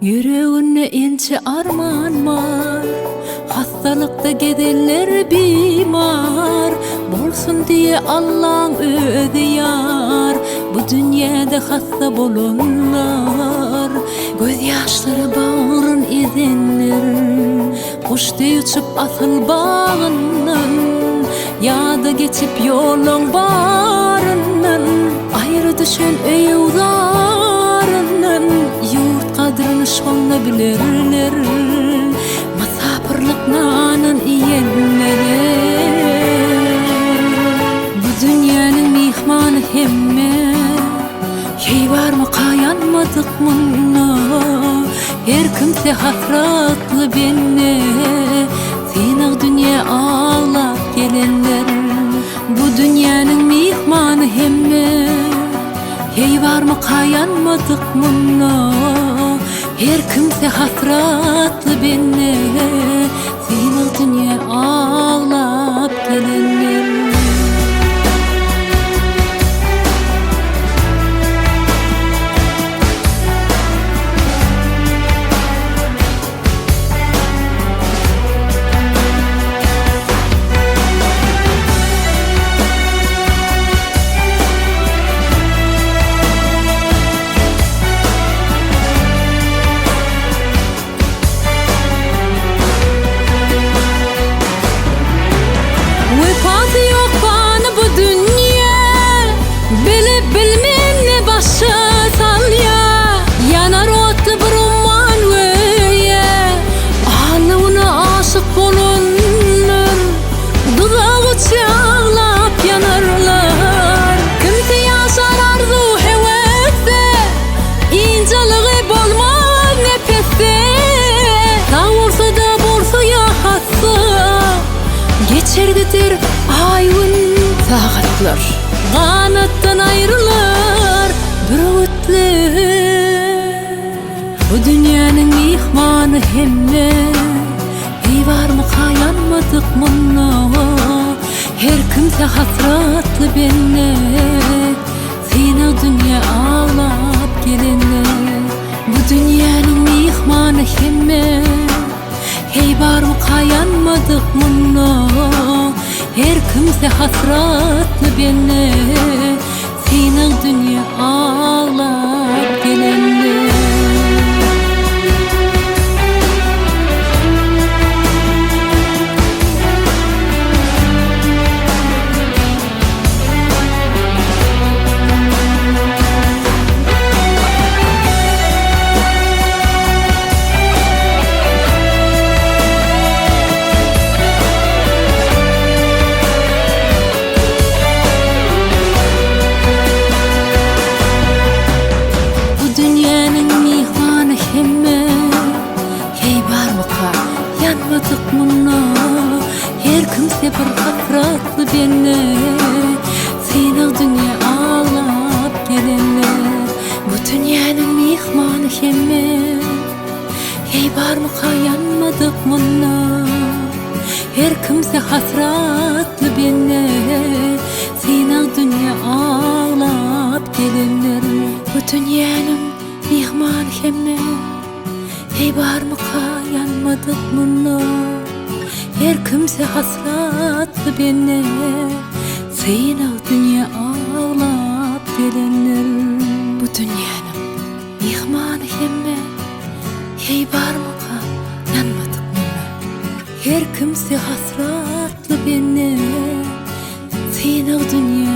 Yüreğinde ince arman var, hastalıkta gidenler bimar. Bolsun diye Allah'ın öde yar, bu dünyada hasta bolunlar. Göz yaşları bağırın edenler, kuş diye uçup asıl bağından, ya da geçip yolun barından. Ayrı düşen eyvlarından, yurt kadrini şonla bilirler. Masapırlık nanan iyenlere, bu dünyanın mihmanı hemme. Hey var mı kayanmadık mınna, her kimse hasratlı benne. Seni dünya ağlap gelenler, bu dünyanın mihmanı hemme. Hey var mı kayanmadık mınna, her kimse hasratlı benne. Seni dünya ağlap gelenler. Geçerdidir ayın saatler, kanattan ayrılır bir ötler. Bu dünyanın mihmanı hemme. Hey var mı kayanmadık mınna, her kimse hasratlı benne. Seni dünya ağlap gelenler, bu dünyanın mihmanı hemme. Hey var mı kayanmadık mınna, her kimse hasratlı benne. Seni dünya ağlap gelenler. Yanmadık mınna, her kimse bir hasratlı benne. Seni dünya ağlap gelenler, bu dünyanın mihmanı hemme. Hey var mı kayanmadık mınna, her kimse hasratlı benne. Seni dünya ağlap gelenler, bu dünyanın mihmanı hemme. Hey var mı kayanmadık mınna, her kimse hasratlı benne. Seni dünya ağlap gelenler, bu dünyanın mihmanı hemme. Hey var mı kayanmadık mınna, her kimse hasratlı benne. Seni dünya